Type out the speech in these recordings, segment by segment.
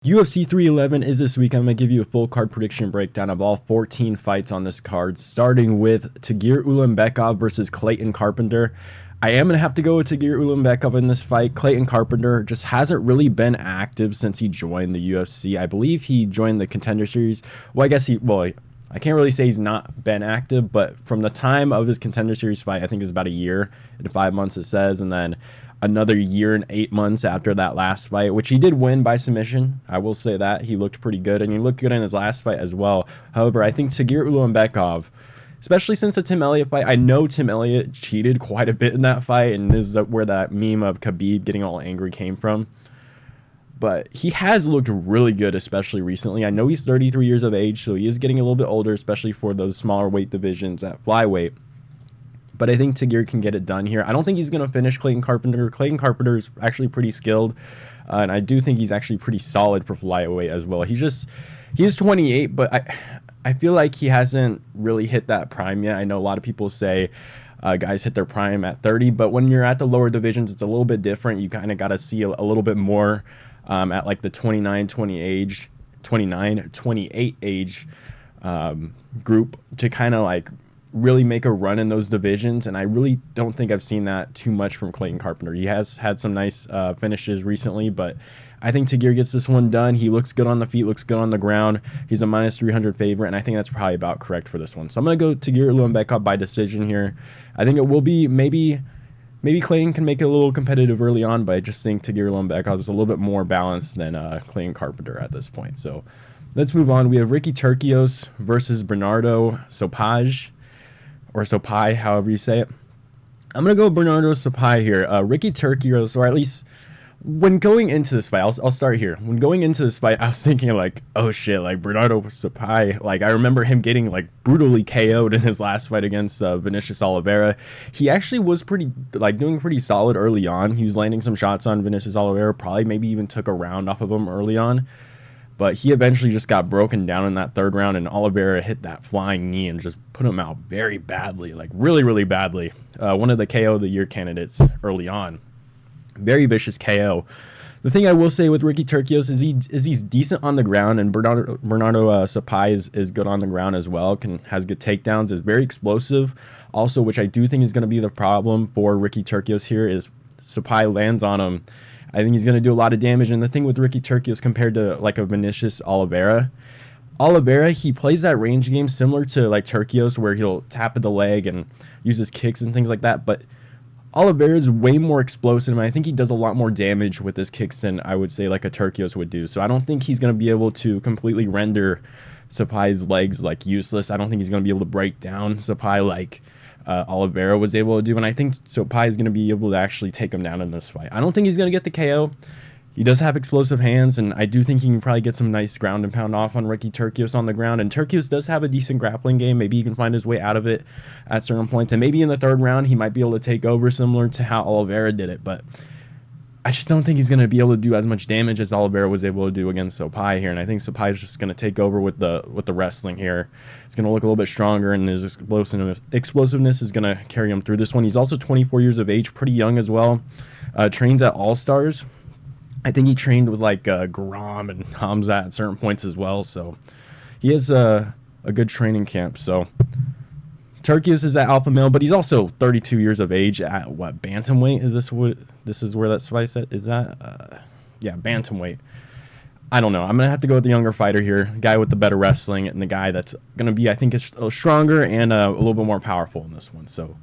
UFC 311 is this week. I'm going to give you a full card prediction breakdown of all 14 fights on this card, starting with Tagir Ulabenkov versus Clayton Carpenter. I am going to have to go with Tagir Ulabenkov in this fight. Clayton Carpenter just hasn't really been active since he joined the UFC. I believe he joined the Contender Series. Well, I can't really say he's not been active, but from the time of his Contender Series fight, I think it was about a year and 5 months it says, and then another year and 8 months after that last fight, which he did win by submission. I will say that. He looked pretty good, and he looked good in his last fight as well. However, I think Tagir Ulabenkov, especially since the Tim Elliott fight, I know Tim Elliott cheated quite a bit in that fight, and this is where that meme of Khabib getting all angry came from. But he has looked really good, especially recently. I know he's 33 years of age, so he is getting a little bit older, especially for those smaller weight divisions at flyweight. But I think Tagir can get it done here. I don't think he's going to finish Clayton Carpenter. Clayton Carpenter is actually pretty skilled, and I do think he's actually pretty solid for flyweight as well. He's 28, but I feel like he hasn't really hit that prime yet. I know a lot of people say guys hit their prime at 30, but when you're at the lower divisions, it's a little bit different. You kind of got to see a little bit more at like the 28 age group to kind of like really make a run in those divisions, and I really don't think I've seen that too much from Clayton Carpenter. He has had some nice finishes recently, but I think Tagir gets this one done. He looks good on the feet, looks good on the ground. He's a minus 300 favorite, and I think that's probably about correct for this one. So I'm going to go Tagir Ulabenkov by decision here. I think it will be maybe Clayton can make it a little competitive early on, but I just think Tagir Ulabenkov is a little bit more balanced than Clayton Carpenter at this point. So let's move on. We have Ricky Turcios versus Benardo Sopaj, or Sopaj, however you say it. I'm going to go Benardo Sopaj here. Ricky Turcios, or at least when going into this fight, I'll start here. When going into this fight, I was thinking like, oh shit, like Benardo Sopaj, like I remember him getting like brutally KO'd in his last fight against Vinicius Oliveira. He actually was doing pretty solid early on. He was landing some shots on Vinicius Oliveira, probably maybe even took a round off of him early on. But he eventually just got broken down in that third round, and Oliveira hit that flying knee and just put him out very badly, like really, really badly. One of the KO of the year candidates early on. Very vicious KO. The thing I will say with Ricky Turcios is he's decent on the ground, and Benardo Sopaj is good on the ground as well. Has good takedowns, is very explosive. Also, which I do think is going to be the problem for Ricky Turcios here, is Sopaj lands on him. I think he's going to do a lot of damage. And the thing with Ricky Turcios compared to like a Vinicius Oliveira, he plays that range game similar to like Turcios, where he'll tap at the leg and use his kicks and things like that. But Oliveira is way more explosive, and I think he does a lot more damage with his kicks than I would say like a Turcios would do. So I don't think he's going to be able to completely render Sopaj's legs like useless. I don't think he's going to be able to break down Sopaj like Oliveira was able to do, and I think Sopaj is going to be able to actually take him down in this fight. I don't think he's going to get the KO. He does have explosive hands, and I do think he can probably get some nice ground and pound off on Ricky Turcios on the ground, and Turcios does have a decent grappling game. Maybe he can find his way out of it at certain points, and maybe in the third round he might be able to take over similar to how Oliveira did it, but I just don't think he's going to be able to do as much damage as Oliveira was able to do against Sopaj here, and I think Sopaj is just going to take over with the wrestling here. He's going to look a little bit stronger, and his explosiveness is going to carry him through this one. He's also 24 years of age, pretty young as well. Trains at All Stars. I think he trained with like Grom and Hamza at certain points as well, so he has a good training camp. So Turcios is at alpha male, but he's also 32 years of age at what, bantamweight? This is where that spice is at? Yeah, bantamweight. I don't know. I'm gonna have to go with the younger fighter here, the guy with the better wrestling, and the guy that's gonna be, I think, is stronger and a little bit more powerful in this one. So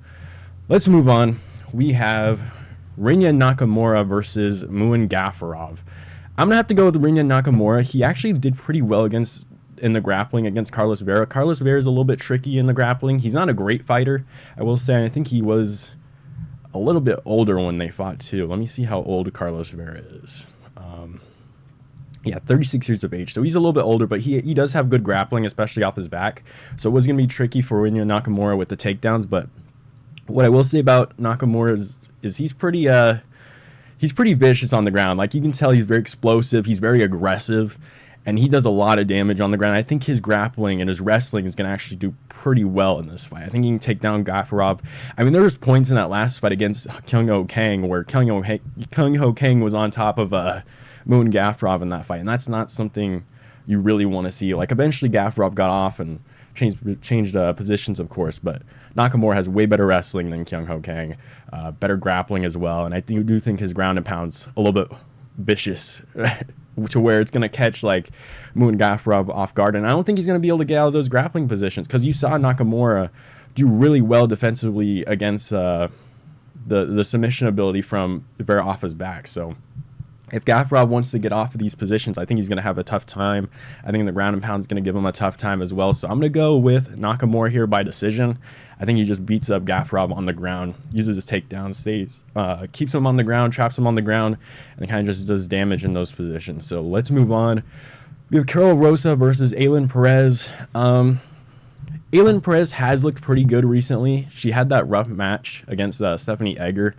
let's move on. We have Rinya Nakamura versus Muin Gafurov. I'm gonna have to go with Rinya Nakamura. He actually did pretty well in the grappling against Carlos Vera. Carlos Vera is a little bit tricky in the grappling. He's not a great fighter, I will say. I think he was a little bit older when they fought too. Let me see how old Carlos Vera is. Yeah, 36 years of age. So he's a little bit older, but he does have good grappling, especially off his back. So it was going to be tricky for Rinya Nakamura with the takedowns. But what I will say about Nakamura is he's pretty vicious on the ground. Like, you can tell he's very explosive. He's very aggressive, and he does a lot of damage on the ground. I think his grappling and his wrestling is going to actually do pretty well in this fight. I think he can take down Gafurov. I mean, there was points in that last fight against Kyung Ho Kang where Kyung Ho Kang was on top of Muin Gafurov in that fight, and that's not something you really want to see. Like, eventually Gafurov got off and changed positions, of course, but Nakamura has way better wrestling than Kyung Ho Kang, better grappling as well, and I do think his ground and pound's a little bit vicious to where it's going to catch like Muin Gafurov off guard, and I don't think he's going to be able to get out of those grappling positions, because you saw Nakamura do really well defensively against the submission ability from Vera off his back. So if Gafurov wants to get off of these positions, I think he's going to have a tough time. I think the ground and pound is going to give him a tough time as well. So I'm going to go with Nakamura here by decision. I think he just beats up Gafurov on the ground, uses his takedown, keeps him on the ground, traps him on the ground, and kind of just does damage in those positions. So let's move on. We have Karol Rosa versus Aalin Perez. Aalin Perez has looked pretty good recently. She had that rough match against Stephanie Egger,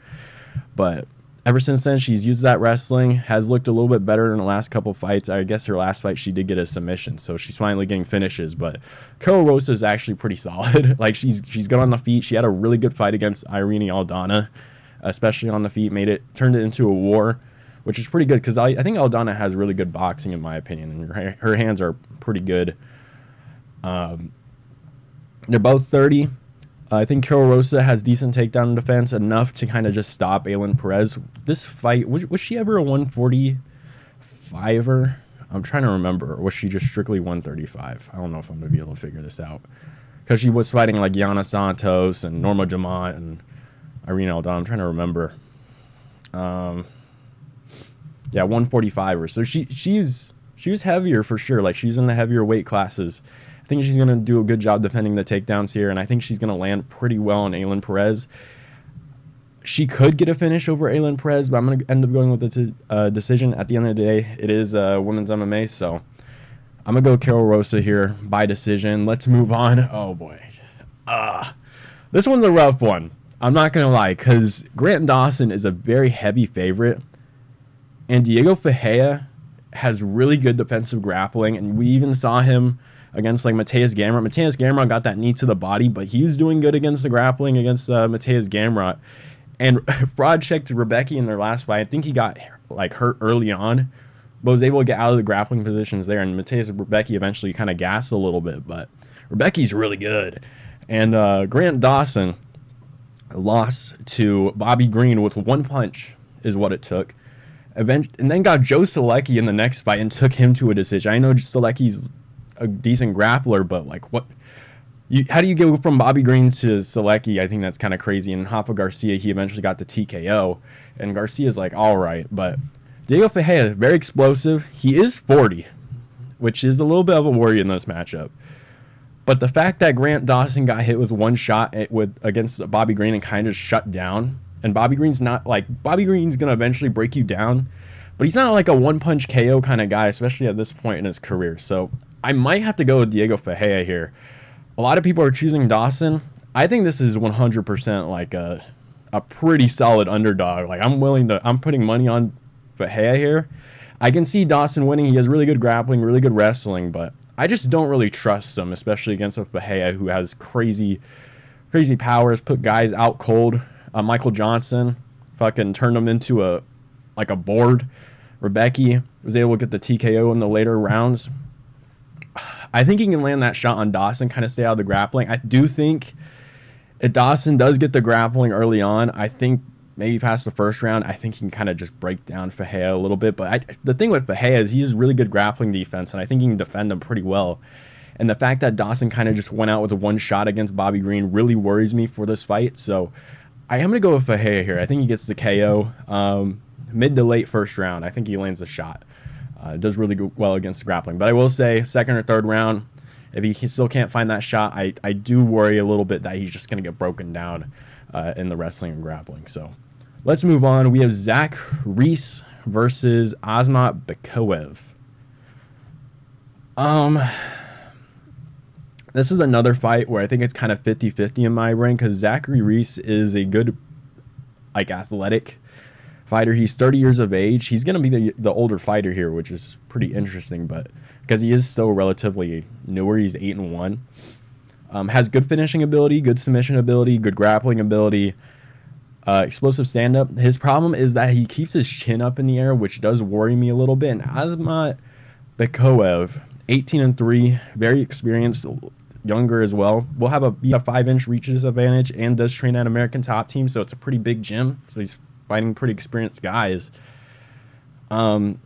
but ever since then, she's used that wrestling, has looked a little bit better in the last couple fights. I guess her last fight, she did get a submission, so she's finally getting finishes. But Karol Rosa is actually pretty solid. Like, she's good on the feet. She had a really good fight against Irene Aldana, especially on the feet. Turned it into a war, which is pretty good, because I think Aldana has really good boxing, in my opinion, and her hands are pretty good. They're both 30. I think Karol Rosa has decent takedown defense, enough to kind of just stop Aalin Perez. This fight, was she ever a 145er? I'm trying to remember. Or was she just strictly 135? I don't know if I'm going to be able to figure this out. Because she was fighting like Yana Santos and Norma Jamahal and Irene Aldana. I'm trying to remember. Yeah, 145er. So she was heavier for sure. Like, she's in the heavier weight classes. I think she's going to do a good job defending the takedowns here, and I think she's going to land pretty well on Aalin Perez. She could get a finish over Aalin Perez, but I'm going to end up going with the decision. At the end of the day, it is women's MMA, so I'm going to go Karol Rosa here by decision. Let's move on. Oh, boy. This one's a rough one. I'm not going to lie, because Grant Dawson is a very heavy favorite, and Diego Ferreira has really good defensive grappling, and we even saw him against like Mateus Gamrot. Mateus Gamrot got that knee to the body, but he was doing good against the grappling against Mateus Gamrot. And Fraud checked Rebecca in their last fight. I think he got like hurt early on, but was able to get out of the grappling positions there. And Mateus Rebecca eventually kind of gassed a little bit, but Rebecca's really good. And Grant Dawson lost to Bobby Green with one punch is what it took. And then got Joe Selecki in the next fight and took him to a decision. I know Selecki's a decent grappler, but like, how do you go from Bobby Green to Selecki? I think that's kind of crazy. And Rafa Garcia, he eventually got the TKO, and Garcia's like, all right. But Diego Ferreira, very explosive. He is 40, which is a little bit of a worry in this matchup. But the fact that Grant Dawson got hit with one shot against Bobby Green and kind of shut down, and Bobby Green's gonna eventually break you down, but he's not like a one-punch KO kind of guy, especially at this point in his career. So I might have to go with Diego Ferreira here. A lot of people are choosing Dawson. I think this is 100% like a pretty solid underdog. Like, I'm putting money on Ferreira here. I can see Dawson winning. He has really good grappling, really good wrestling, but I just don't really trust him, especially against a Ferreira who has crazy powers, put guys out cold. Michael Johnson fucking turned him into a board. Rebecca was able to get the TKO in the later rounds. I think he can land that shot on Dawson, kind of stay out of the grappling. I do think if Dawson does get the grappling early on, I think maybe past the first round, I think he can kind of just break down Ferreira a little bit. But the thing with Ferreira is he has really good grappling defense, and I think he can defend him pretty well. And the fact that Dawson kind of just went out with a one shot against Bobby Green really worries me for this fight. So I am going to go with Ferreira here. I think he gets the KO mid to late first round. I think he lands the shot. Does really well against the grappling. But I will say, second or third round, if he still can't find that shot, I do worry a little bit that he's just going to get broken down in the wrestling and grappling. So let's move on. We have Zach Reese versus Azamat Bekoev. This is another fight where I think it's kind of 50-50 in my brain, because Zachary Reese is a good, athletic fighter. He's 30 years of age. He's going to be the older fighter here, which is pretty interesting, but because he is still relatively newer, he's 8-1. Has good finishing ability, good submission ability, good grappling ability. explosive stand-up. His problem is that he keeps his chin up in the air, which does worry me a little bit. And Azamat Bekoev, 18-3, very experienced, younger as well. Will have a 5-inch reach disadvantage and does train at American Top Team, so it's a pretty big gym. So he's fighting pretty experienced guys. Azamat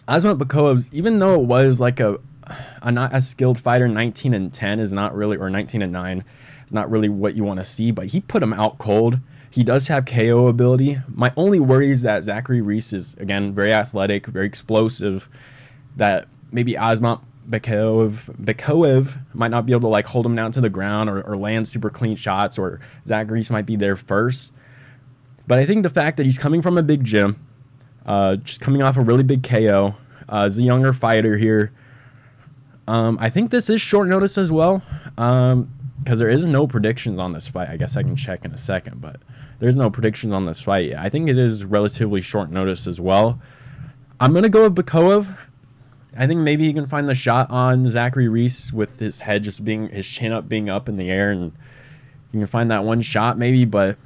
Bekoev, even though it was like a not as skilled fighter, 19-10 is not really, or 19-9 is not really what you want to see, but he put him out cold. He does have KO ability. My only worry is that Zachary Reese is, again, very athletic, very explosive, that maybe Azamat Bekoev might not be able to like hold him down to the ground or land super clean shots, or Zach Reese might be there first. But I think the fact that he's coming from a big gym, just coming off a really big KO, is a younger fighter here. I think this is short notice as well, because there is no predictions on this fight. I guess I can check in a second, but there's no predictions on this fight. I think it is relatively short notice as well. I'm going to go with Bekoev. I think maybe he can find the shot on Zachary Reese with his head just being, his chin up being up in the air, and you can find that one shot maybe, but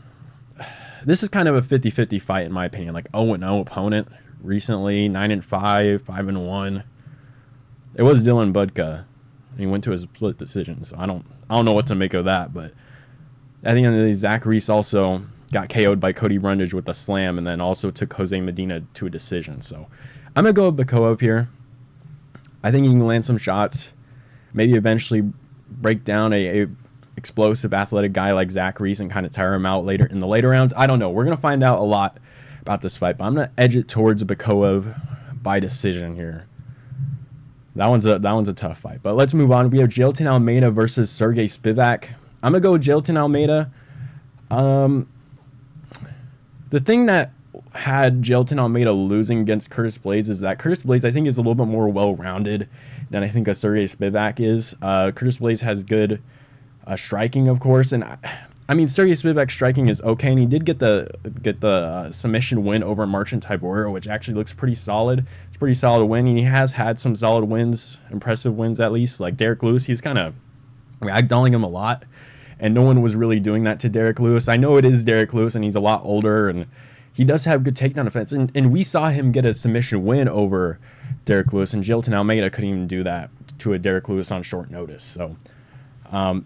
this is kind of a 50-50 fight in my opinion. Like 0-0 opponent recently, 9-5, 5-1. It was Dylan Budka. He went to his split decision, so I don't know what to make of that. But at the end of the day, Zach Reese also got KO'd by Cody Brundage with a slam, and then also took Jose Medina to a decision. So I'm gonna go with Bekoev here. I think he can land some shots, maybe eventually break down a explosive, athletic guy like Zach Reese and kind of tire him out later in the later rounds. I don't know. We're gonna find out a lot about this fight, but I'm gonna edge it towards Bekoev by decision here. That one's a tough fight, but let's move on. We have Jailton Almeida versus Sergey Spivak. I'm gonna go with Jailton Almeida. The thing that had Jailton Almeida losing against Curtis Blaydes is that Curtis Blaydes, I think, is a little bit more well-rounded than I think a Sergey Spivak is. Curtis Blaydes has good striking, of course, and I mean Sergey Spivak's striking is okay, and he did get the submission win over Marcin Tybura, which actually looks pretty solid. It's a pretty solid win, and he has had some solid wins, impressive wins at least. Like Derek Lewis, he was kind of ragdolling him a lot, and no one was really doing that to Derek Lewis. I know it is Derek Lewis, and he's a lot older, and he does have good takedown defense, and we saw him get a submission win over Derek Lewis, and Jailton Almeida couldn't even do that to a Derek Lewis on short notice. So I'm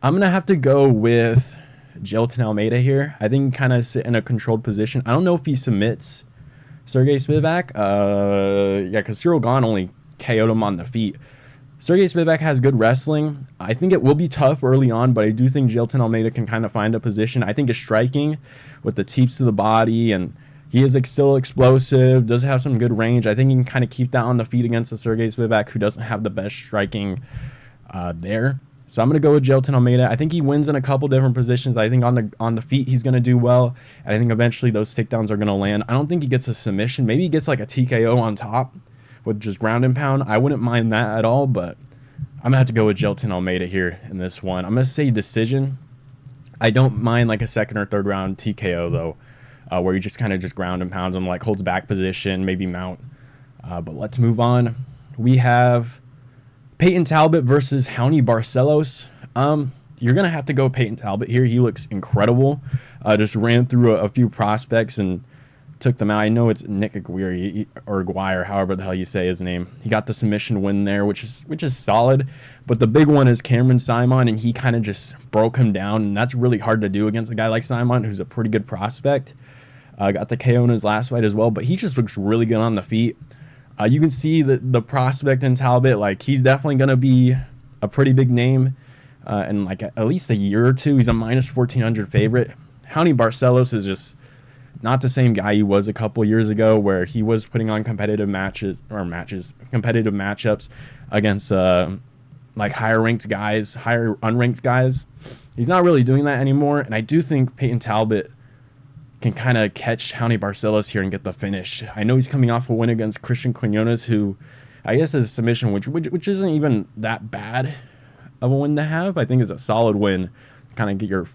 going to have to go with Jailton Almeida here. I think kind of sit in a controlled position. I don't know if he submits Sergey Spivak. Yeah, because Cyril Gahn only KO'd him on the feet. Sergey Spivak has good wrestling. I think it will be tough early on, but I do think Jailton Almeida can kind of find a position. I think his striking with the teeps to the body, and he is still explosive, does have some good range. I think he can kind of keep that on the feet against the Sergey Spivak, who doesn't have the best striking there. So I'm going to go with Jailton Almeida. I think he wins in a couple different positions. I think on the feet he's going to do well. And I think eventually those takedowns are going to land. I don't think he gets a submission. Maybe he gets like a TKO on top with just ground and pound. I wouldn't mind that at all, but I'm going to have to go with Jailton Almeida here in this one. I'm going to say decision. I don't mind like a second or third round TKO though, where he just kind of just ground and pounds him, like holds back position, maybe mount. But let's move on. We have Peyton Talbot versus Raoni Barcelos. You're going to have to go Peyton Talbot here. He looks incredible. Just ran through a few prospects and took them out. I know it's Nick Aguirre or Aguirre, however the hell you say his name. He got the submission win there, which is solid. But the big one is Cameron Simon, and he kind of just broke him down, and that's really hard to do against a guy like Simon, who's a pretty good prospect. Got the KO in his last fight as well, but he just looks really good on the feet. You can see the prospect in Talbot, like he's definitely going to be a pretty big name in like at least a year or two. He's a minus 1,400 favorite. Raoni Barcelos is just not the same guy he was a couple years ago, where he was putting on competitive competitive matchups against like higher unranked guys. He's not really doing that anymore, and I do think Peyton Talbot can kind of catch Raoni Barcelos here and get the finish. I know he's coming off a win against Christian Quinones, who I guess is a submission, which isn't even that bad of a win to have. I think it's a solid win, kind of get your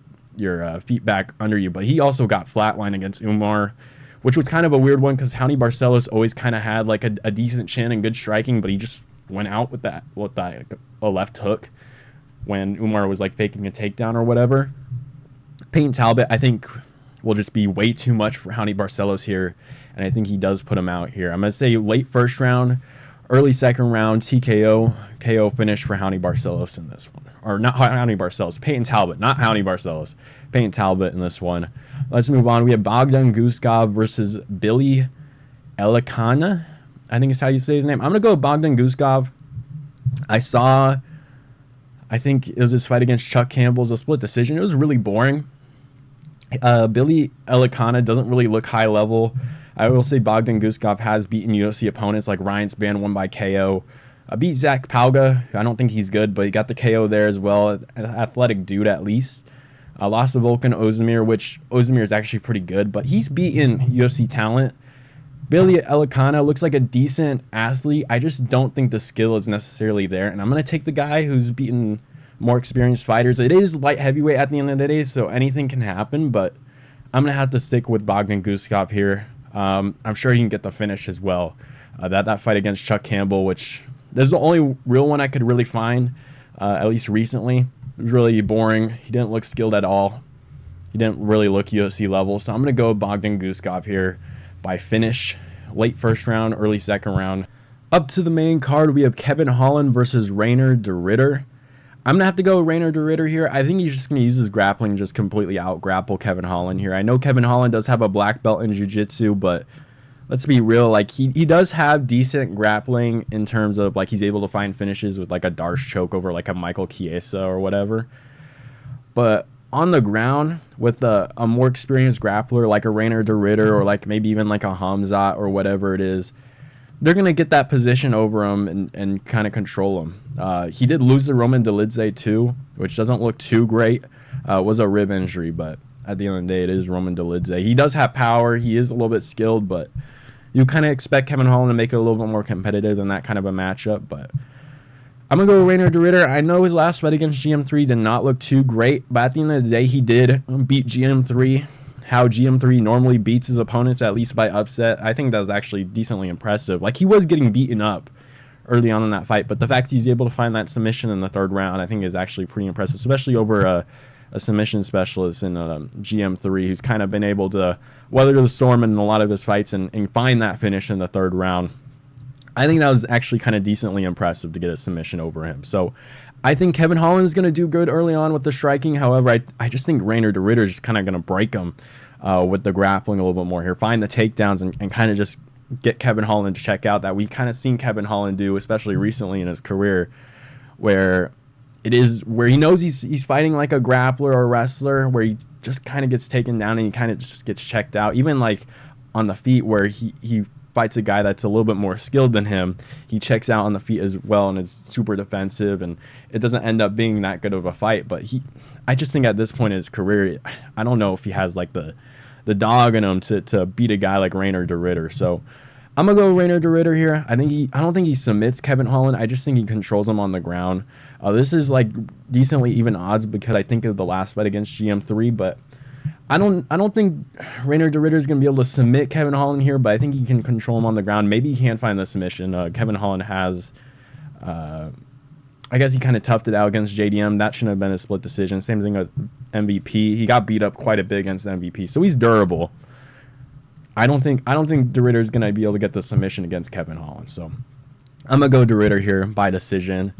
feet back under you. But he also got flatline against Umar, which was kind of a weird one because Raoni Barcelos always kind of had like a decent chin and good striking, but he just went out with a left hook when Umar was like faking a takedown or whatever. Peyton Talbot, I think, will just be way too much for Raoni Barcelos here, and I think he does put him out here. I'm going to say late first round, early second round, TKO, KO finish for Raoni Barcelos in this one. Or not Raoni Barcelos, Peyton Talbot, not Raoni Barcelos. Peyton Talbot in this one. Let's move on. We have Bogdan Guskov versus Billy Elikana, I think is how you say his name. I'm going to go with Bogdan Guskov. I think it was his fight against Chuck Campbell. It was a split decision. It was really boring. Billy Elikana doesn't really look high level. I will say Bogdan Guskov has beaten UFC opponents like Ryan Spann, won by KO. Beat Zach Palga. I don't think he's good, but he got the KO there as well. An athletic dude at least. Lost to Volkan Ozdemir, which Ozdemir is actually pretty good, but he's beaten UFC talent. Billy Elikana looks like a decent athlete. I just don't think the skill is necessarily there. And I'm going to take the guy who's beaten more experienced fighters. It is light heavyweight at the end of the day, so anything can happen. But I'm going to have to stick with Bogdan Guskov here. I'm sure he can get the finish as well. That fight against Chuck Campbell, which is the only real one I could really find, at least recently. It was really boring. He didn't look skilled at all. He didn't really look UFC level. So I'm going to go with Bogdan Guskov here by finish, late first round, early second round. Up to the main card, we have Kevin Holland versus Reinier de Ridder. I'm going to have to go with Reinier de Ridder here. I think he's just going to use his grappling and just completely out-grapple Kevin Holland here. I know Kevin Holland does have a black belt in jiu-jitsu, but let's be real. Like, he does have decent grappling in terms of, like, he's able to find finishes with, like, a Darce choke over, like, a Michael Chiesa or whatever. But on the ground with a more experienced grappler like a Reinier de Ridder or like maybe even like a Hamzat or whatever it is, they're going to get that position over him and kind of control him. He did lose to Roman Dolidze too, which doesn't look too great. It was a rib injury, but at the end of the day, it is Roman Dolidze. He does have power. He is a little bit skilled, but you kind of expect Kevin Holland to make it a little bit more competitive than that kind of a matchup, but I'm going to go with Reinier de Ridder. I know his last fight against GM3 did not look too great, but at the end of the day, he did beat GM3. How GM3 normally beats his opponents, at least by upset, I think that was actually decently impressive. Like, he was getting beaten up early on in that fight, but the fact he's able to find that submission in the third round, I think is actually pretty impressive, especially over a submission specialist in GM3 who's kind of been able to weather the storm in a lot of his fights and find that finish in the third round. I think that was actually kind of decently impressive to get a submission over him. So I think Kevin Holland is going to do good early on with the striking. However, I just think Reinier de Ridder is just kind of going to break him with the grappling a little bit more here. Find the takedowns and kind of just get Kevin Holland to check out that we kind of seen Kevin Holland do, especially recently in his career, where he knows he's fighting like a grappler or a wrestler, where he just kind of gets taken down and he kind of just gets checked out. Even like on the feet, where he fights a guy that's a little bit more skilled than him, he checks out on the feet as well and is super defensive, and it doesn't end up being that good of a fight. But I just think at this point in his career, I don't know if he has like the dog in him to beat a guy like Reinier de Ridder. So I'm gonna go with Reinier de Ridder here. I don't think he submits Kevin Holland. I just think he controls him on the ground. This is like decently even odds because I think of the last fight against GM3, but I don't think Reinier de Ridder is going to be able to submit Kevin Holland here, but I think he can control him on the ground. Maybe he can find the submission. Kevin Holland has, I guess he kind of toughed it out against JDM. That shouldn't have been a split decision. Same thing with MVP. He got beat up quite a bit against MVP, so he's durable. I don't think de Ridder is going to be able to get the submission against Kevin Holland. So I'm going to go de Ridder here by decision.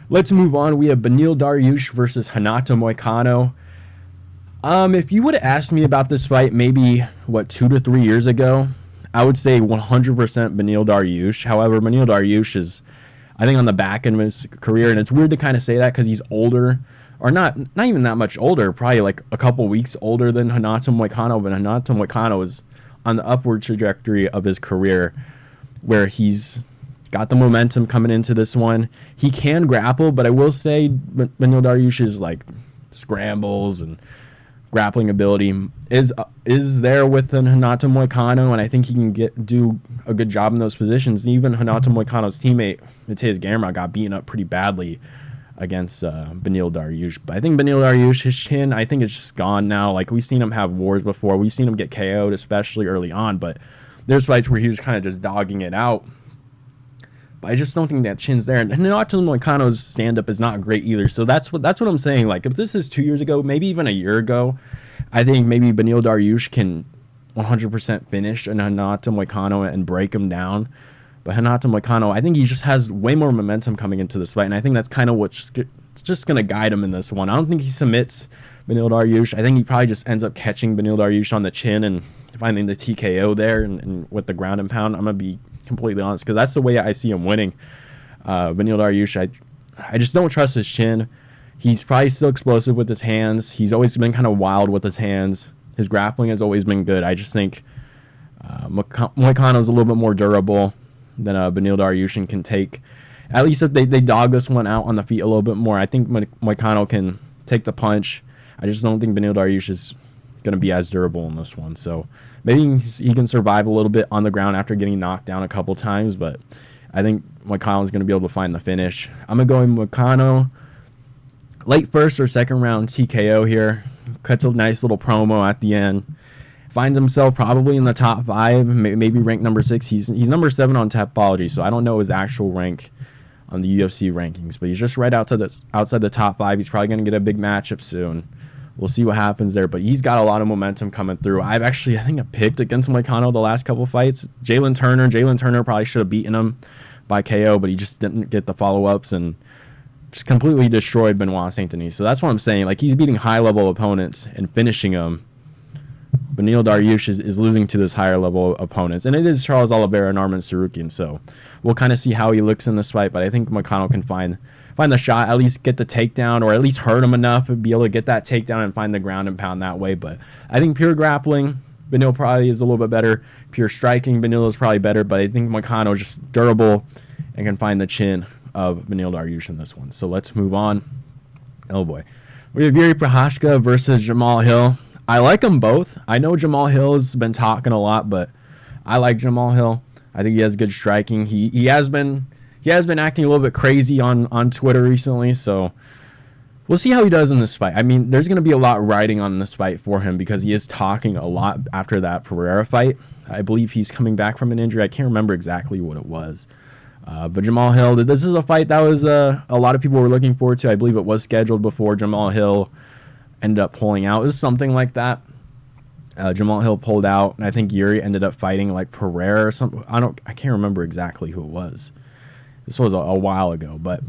Let's move on. We have Beneil Dariush versus Renato Moicano. If you would have asked me about this fight maybe, 2 to 3 years ago, I would say 100% Beneil Dariush. However, Beneil Dariush is, I think, on the back end of his career, and it's weird to kind of say that because he's older, or not even that much older, probably like a couple weeks older than Renato Moicano, but Renato Moicano is on the upward trajectory of his career where he's got the momentum coming into this one. He can grapple, but I will say Beneil Dariush's like scrambles and grappling ability is there with Renato Moicano, and I think he can do a good job in those positions. And even Renato Moicano's teammate Mateus Gamera got beaten up pretty badly against Beneil Dariush. But I think Beneil Dariush, his chin, I think it's just gone now. Like, we've seen him have wars before. We've seen him get KO'd, especially early on. But there's fights where he was kind of just dogging it out. But I just don't think that chin's there. And Renato Moicano's stand-up is not great either. So that's what I'm saying. Like, if this is 2 years ago, maybe even a year ago, I think maybe Beneil Dariush can 100% finish Renato Moicano and break him down. But Renato Moicano, I think he just has way more momentum coming into this fight, and I think that's kind of what's just going to guide him in this one. I don't think he submits Beneil Dariush. I think he probably just ends up catching Beneil Dariush on the chin and finding the TKO there and with the ground and pound. I'm going to be completely honest because that's the way I see him winning. Beneil Dariush, I just don't trust his chin. He's probably still explosive with his hands. He's always been kind of wild with his hands. His grappling has always been good. I just think Moicano is a little bit more durable than Beneil Dariush and can take, at least if they dog this one out on the feet a little bit more. I think Moicano can take the punch. I just don't think Beneil Dariush is going to be as durable in this one. So maybe he can survive a little bit on the ground after getting knocked down a couple times, but I think Moicano is going to be able to find the finish. I'm going to go in Moicano late first or second round TKO here. Cuts a nice little promo at the end. Finds himself probably in the top 5, maybe ranked number 6. He's number 7 on Tapology, so I don't know his actual rank on the UFC rankings, but he's just right outside the top 5. He's probably going to get a big matchup soon. We'll see what happens there, but he's got a lot of momentum coming through. I think I picked against Moicano the last couple fights. Jailton Turner probably should have beaten him by KO, but he just didn't get the follow-ups and just completely destroyed Benoit Saint-Denis. So that's what I'm saying. Like, he's beating high-level opponents and finishing them. Beneil Dariush is losing to this higher-level opponents. And it is Charles Oliveira and Arman Tsarukyan, so we'll kind of see how he looks in this fight. But I think Moicano can find the shot, at least get the takedown, or at least hurt him enough and be able to get that takedown and find the ground and pound that way. But I think pure grappling, Beneil probably is a little bit better. Pure striking, Beneil is probably better. But I think Moicano is just durable and can find the chin of Beneil Dariush in this one. So let's move on. Oh boy. We have Jiri Prochazka versus Jamahal Hill. I like them both. I know Jamahal Hill has been talking a lot, but I like Jamahal Hill. I think he has good striking. He has been acting a little bit crazy on Twitter recently, so we'll see how he does in this fight. I mean, there's going to be a lot riding on this fight for him because he is talking a lot after that Ferreira fight. I believe he's coming back from an injury. I can't remember exactly what it was. But Jamahal Hill, this is a fight that was a lot of people were looking forward to. I believe it was scheduled before Jamahal Hill ended up pulling out. It was something like that. Jamahal Hill pulled out, and I think Jiri ended up fighting like Perez or something. I can't remember exactly who it was. This was a while ago, but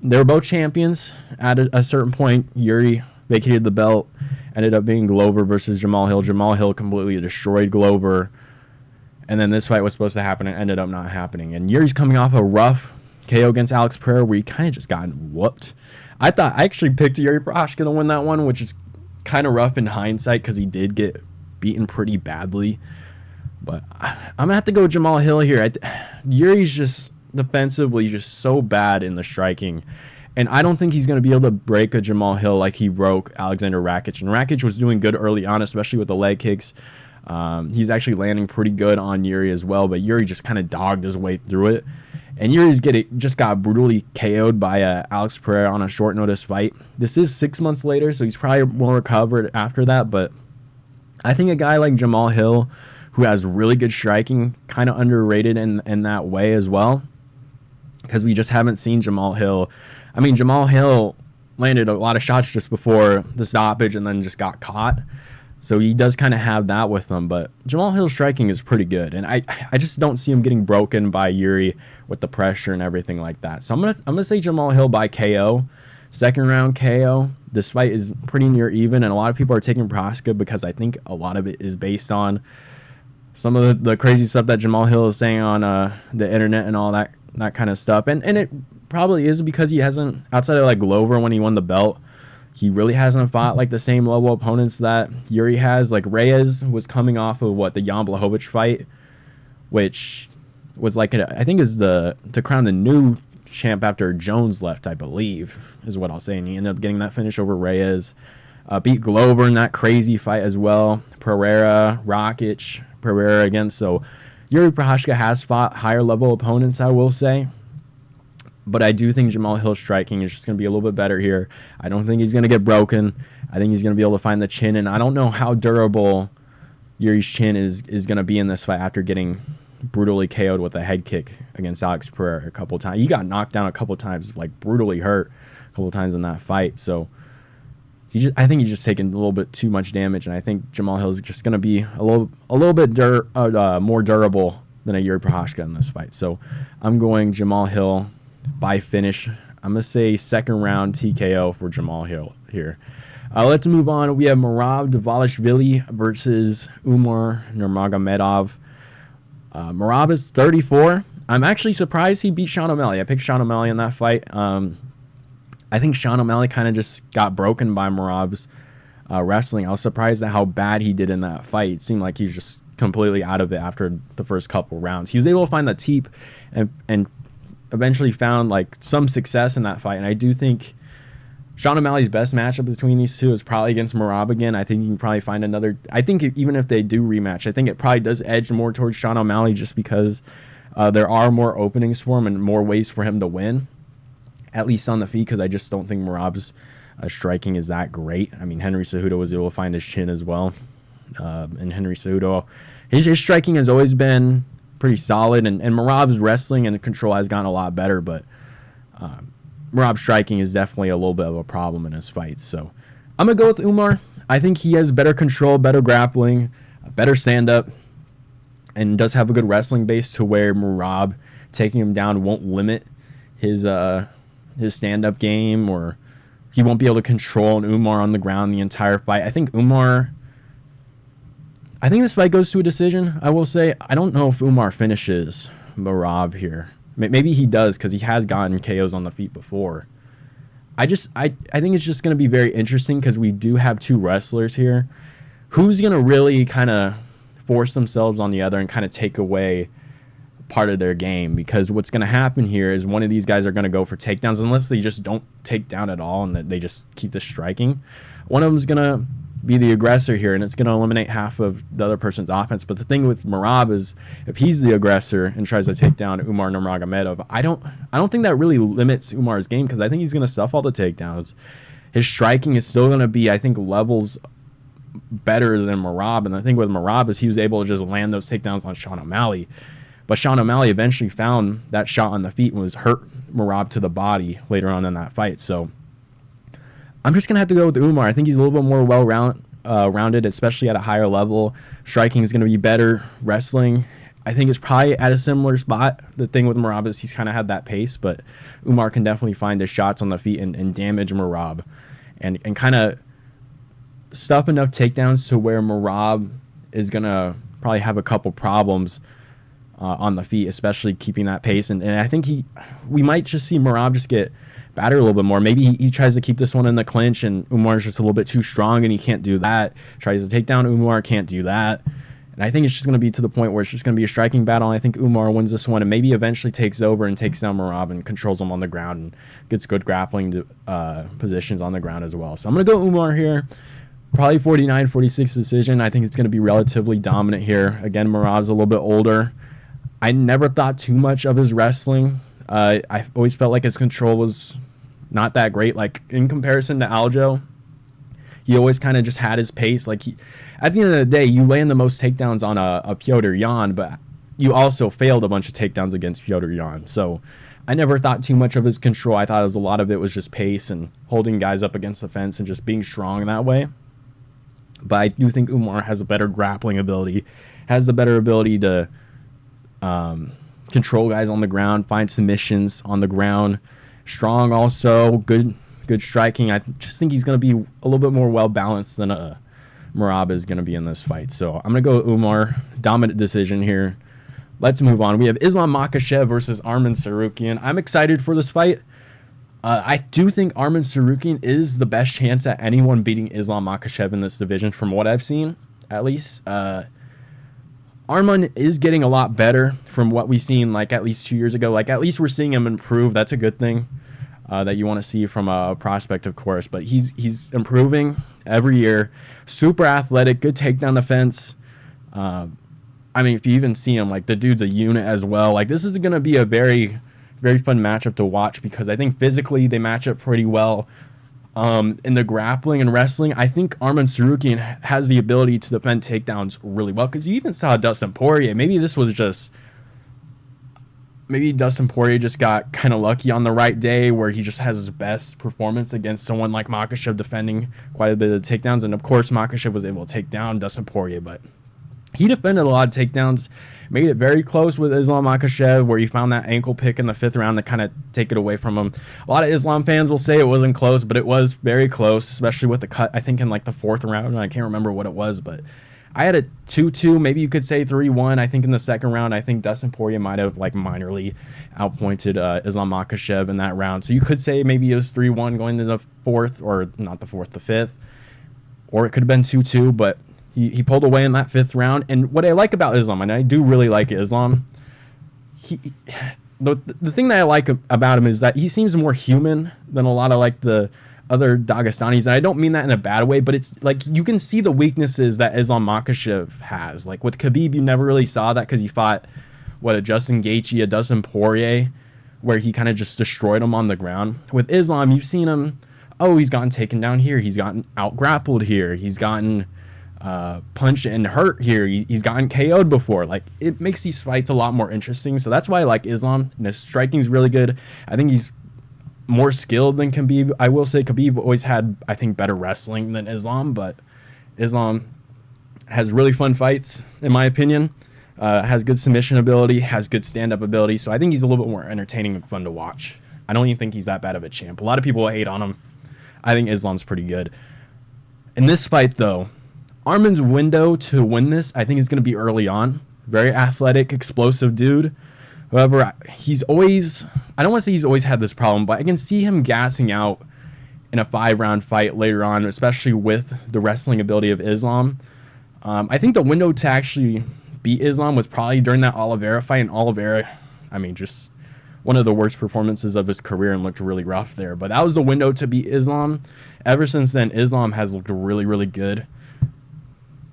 they were both champions. At a certain point, Jiri vacated the belt, ended up being Glover versus Jamahal Hill. Jamahal Hill completely destroyed Glover. And then this fight was supposed to happen and ended up not happening. And Yuri's coming off a rough KO against Alex Pereira where he kind of just got whooped. I actually picked Jiri Prochazka to win that one, which is kind of rough in hindsight because he did get beaten pretty badly. But I'm going to have to go with Jamahal Hill here. Yuri's just defensively just so bad in the striking. And I don't think he's going to be able to break a Jamahal Hill like he broke Alexander Rakic. And Rakic was doing good early on, especially with the leg kicks. He's actually landing pretty good on Jiri as well, but Jiri just kind of dogged his way through it. And Yuri's just got brutally KO'd by Alex Pereira on a short notice fight. This is 6 months later, so he's probably more recovered after that. But I think a guy like Jamahal Hill, who has really good striking, kind of underrated in that way as well, because we just haven't seen Jamahal Hill. I mean, Jamahal Hill landed a lot of shots just before the stoppage and then just got caught. So he does kind of have that with him, but Jamahal Hill's striking is pretty good, and I just don't see him getting broken by Jiri with the pressure and everything like that. So I'm gonna say Jamahal Hill by KO, second round KO. This fight is pretty near even, and a lot of people are taking Prochazka because I think a lot of it is based on some of the crazy stuff that Jamahal Hill is saying on the internet and all that kind of stuff, and it probably is because he hasn't, outside of like Glover when he won the belt, he really hasn't fought like the same level opponents that Jiri has. Like Reyes was coming off of the Jan Blachowicz fight, which was like I think is to crown the new champ after Jones left, I believe, is what I'll say. And he ended up getting that finish over Reyes. Beat Glover in that crazy fight as well. Pereira, Rakic, Pereira again. So Jiri Prochazka has fought higher level opponents, I will say. But I do think Jamahal Hill's striking is just going to be a little bit better here. I don't think he's going to get broken. I think he's going to be able to find the chin. And I don't know how durable Yuri's chin is going to be in this fight after getting brutally KO'd with a head kick against Alex Pereira a couple times. He got knocked down a couple times, like brutally hurt a couple times in that fight. So I think he's just taking a little bit too much damage, and I think Jamahal Hill is just going to be a little bit more durable than a Jiri Prochazka in this fight. So I'm going Jamahal Hill by finish. I'm going to say second round TKO for Jamahal Hill here. Let's move on. We have Merab Dvalishvili versus Umar Nurmagomedov. Merab is 34. I'm actually surprised he beat Sean O'Malley. I picked Sean O'Malley in that fight. I think Sean O'Malley kind of just got broken by Merab's wrestling. I was surprised at how bad he did in that fight. It seemed like he's just completely out of it after the first couple rounds. He was able to find the teep and eventually found like some success in that fight. And I do think Sean O'Malley's best matchup between these two is probably against Merab again. I think you can probably find another. I think even if they do rematch, I think it probably does edge more towards Sean O'Malley just because there are more openings for him and more ways for him to win, at least on the feet, because I just don't think Merab's striking is that great. I mean, Henry Cejudo was able to find his chin as well. And Henry Cejudo, his striking has always been pretty solid, and Merab's wrestling and control has gotten a lot better, but Merab's striking is definitely a little bit of a problem in his fights. So I'm going to go with Umar. I think he has better control, better grappling, better stand-up, and does have a good wrestling base to where Merab taking him down won't limit his stand-up game, or he won't be able to control an Umar on the ground the entire fight. I think this fight goes to a decision. I will say I don't know if Umar finishes Merab here. Maybe he does because he has gotten KOs on the feet before. I think it's just going to be very interesting because we do have two wrestlers here. Who's going to really kind of force themselves on the other and kind of take away part of their game? Because what's going to happen here is one of these guys are going to go for takedowns unless they just don't take down at all and that they just keep the striking. One of them is going to be the aggressor here, and it's going to eliminate half of the other person's offense. But the thing with Merab is if he's the aggressor and tries to take down Umar Nurmagomedov, I don't think that really limits Umar's game because I think he's going to stuff all the takedowns. His striking is still going to be, I think, levels better than Merab. And the thing with Merab is he was able to just land those takedowns on Sean O'Malley. But Sean O'Malley eventually found that shot on the feet and was hurt Merab to the body later on in that fight. So I'm just going to have to go with Umar. I think he's a little bit more well-rounded, especially at a higher level. Striking is going to be better. Wrestling, I think, is probably at a similar spot. The thing with Merab is he's kind of had that pace, but Umar can definitely find his shots on the feet and damage Merab and kind of stuff enough takedowns to where Merab is going to probably have a couple problems on the feet, especially keeping that pace. And I think we might just see Merab just get batter a little bit more. Maybe he tries to keep this one in the clinch and Umar's just a little bit too strong and he can't do that. Tries to take down Umar, can't do that. And I think it's just going to be to the point where it's just going to be a striking battle. And I think Umar wins this one and maybe eventually takes over and takes down Merab and controls him on the ground and gets good grappling positions on the ground as well. So I'm going to go Umar here. Probably 49-46 decision. I think it's going to be relatively dominant here. Again, Merab's a little bit older. I never thought too much of his wrestling. I always felt like his control was not that great. Like in comparison to Aljo, he always kind of just had his pace. Like at the end of the day, you land the most takedowns on a Petr Yan, but you also failed a bunch of takedowns against Petr Yan. So I never thought too much of his control. I thought a lot of it was just pace and holding guys up against the fence and just being strong in that way. But I do think Umar has a better grappling ability, has the better ability to control guys on the ground, find submissions on the ground. Strong also, good striking. I just think he's going to be a little bit more well-balanced than Merab is going to be in this fight. So I'm going to go with Umar. Dominant decision here. Let's move on. We have Islam Makhachev versus Arman Tsarukyan. I'm excited for this fight. I do think Arman Tsarukyan is the best chance at anyone beating Islam Makhachev in this division from what I've seen, at least. Arman is getting a lot better from what we've seen, like, at least 2 years ago. Like, at least we're seeing him improve. That's a good thing that you want to see from a prospect, of course. But he's improving every year. Super athletic, good takedown defense. I mean, if you even see him, like, the dude's a unit as well. Like, this is going to be a very, very fun matchup to watch because I think physically they match up pretty well. In the grappling and wrestling, I think Arman Tsarukyan has the ability to defend takedowns really well because you even saw Dustin Poirier. Maybe this was just maybe Dustin Poirier just got kind of lucky on the right day where he just has his best performance against someone like Makhachev defending quite a bit of takedowns. And, of course, Makhachev was able to take down Dustin Poirier, but he defended a lot of takedowns, made it very close with Islam Makhachev, where he found that ankle pick in the 5th round to kind of take it away from him. A lot of Islam fans will say it wasn't close, but it was very close, especially with the cut, I think, in like the 4th round. I can't remember what it was, but I had a 2-2, maybe you could say 3-1. I think in the 2nd round, I think Dustin Poirier might have like minorly outpointed Islam Makhachev in that round. So you could say maybe it was 3-1 going to the 4th, or not the 4th, the 5th. Or it could have been 2-2, but he pulled away in that 5th round. And what I like about Islam, and I do really like Islam, the thing that I like about him is that he seems more human than a lot of like the other Dagestanis. And I don't mean that in a bad way, but it's like you can see the weaknesses that Islam Makhachev has. Like with Khabib, you never really saw that because he fought, a Justin Gaethje, a Dustin Poirier, where he kind of just destroyed him on the ground. With Islam, you've seen him, he's gotten taken down here. He's gotten out-grappled here. He's gotten punched and hurt here. He's gotten KO'd before. Like, it makes these fights a lot more interesting. So that's why I like Islam. And his striking's really good. I think he's more skilled than Khabib. I will say Khabib always had, I think, better wrestling than Islam, but Islam has really fun fights, in my opinion. Has good submission ability, has good stand-up ability. So I think he's a little bit more entertaining and fun to watch. I don't even think he's that bad of a champ. A lot of people hate on him. I think Islam's pretty good. In this fight, though, Arman's window to win this, I think, is going to be early on. Very athletic, explosive dude. However, he's always, I don't want to say he's always had this problem, but I can see him gassing out in a 5-round fight later on, especially with the wrestling ability of Islam. I think the window to actually beat Islam was probably during that Oliveira fight. And Oliveira, I mean, just one of the worst performances of his career and looked really rough there. But that was the window to beat Islam. Ever since then, Islam has looked really, really good.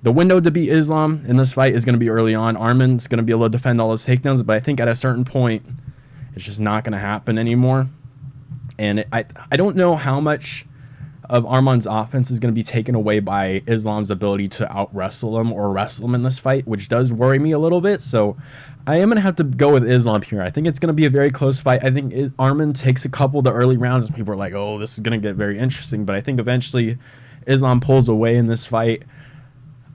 The window to beat Islam in this fight is going to be early on. Arman's going to be able to defend all his takedowns, but I think at a certain point, it's just not going to happen anymore. And I don't know how much of Arman's offense is going to be taken away by Islam's ability to out-wrestle him or wrestle him in this fight, which does worry me a little bit. So I am going to have to go with Islam here. I think it's going to be a very close fight. I think Arman takes a couple of the early rounds, and people are like, oh, this is going to get very interesting. But I think eventually Islam pulls away in this fight.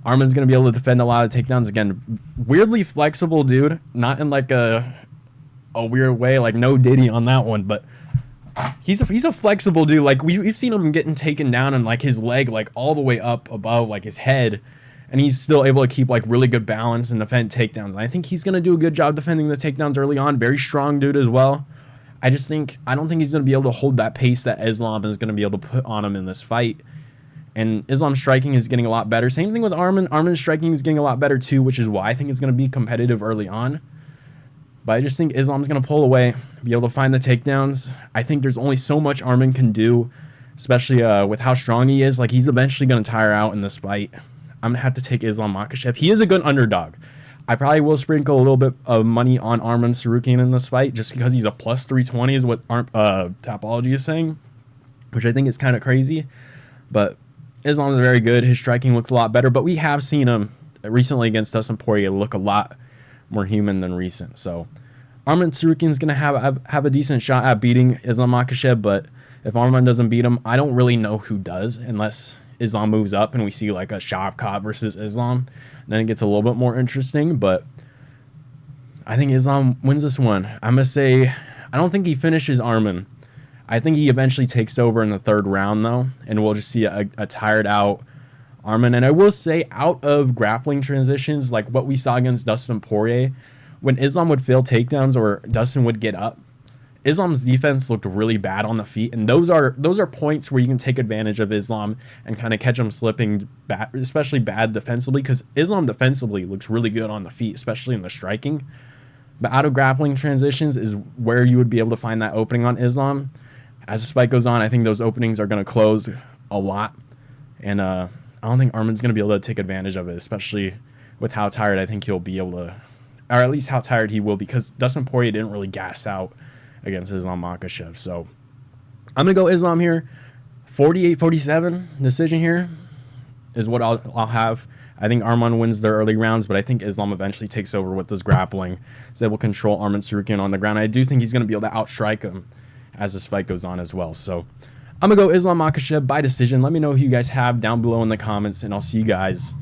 Arman's going to be able to defend a lot of takedowns. Again, weirdly flexible dude. Not in like a weird way, like no Diddy on that one, but he's a flexible dude. Like we've seen him getting taken down and like his leg like all the way up above like his head, and he's still able to keep like really good balance and defend takedowns. And I think he's going to do a good job defending the takedowns early on. Very strong dude as well. I don't think he's going to be able to hold that pace that Islam is going to be able to put on him in this fight. And Islam's striking is getting a lot better. Same thing with Arman. Arman's striking is getting a lot better too, which is why I think it's going to be competitive early on. But I just think Islam's going to pull away, be able to find the takedowns. I think there's only so much Arman can do, especially with how strong he is. Like, he's eventually going to tire out in this fight. I'm going to have to take Islam Makhachev. He is a good underdog. I probably will sprinkle a little bit of money on Arman Tsarukyan in this fight just because he's a plus 320 is what Tapology is saying, which I think is kind of crazy. But Islam is very good. His striking looks a lot better, but we have seen him recently against Dustin Poirier look a lot more human than recent. So Arman Tsarukyan is going to have a decent shot at beating Islam Makhachev, but if Arman doesn't beat him, I don't really know who does unless Islam moves up and we see like a Shavkat versus Islam. Then it gets a little bit more interesting, but I think Islam wins this one. I'm going to say I don't think he finishes Arman. I think he eventually takes over in the 3rd round, though, and we'll just see a tired out Arman. And I will say, out of grappling transitions, like what we saw against Dustin Poirier, when Islam would fail takedowns or Dustin would get up, Islam's defense looked really bad on the feet, and those are points where you can take advantage of Islam and kind of catch him slipping, especially bad defensively, because Islam defensively looks really good on the feet, especially in the striking. But out of grappling transitions is where you would be able to find that opening on Islam. As the fight goes on, I think those openings are going to close a lot. And I don't think Arman's going to be able to take advantage of it, especially with how tired I think he'll be able to, or at least how tired he will, because Dustin Poirier didn't really gas out against Islam Makhachev. So I'm going to go Islam here. 48-47 decision here is what I'll have. I think Arman wins their early rounds, but I think Islam eventually takes over with his grappling. He's able to control Arman Tsarukyan on the ground. I do think he's going to be able to outstrike him as this fight goes on as well. So I'm going to go Islam Makhachev by decision. Let me know who you guys have down below in the comments, and I'll see you guys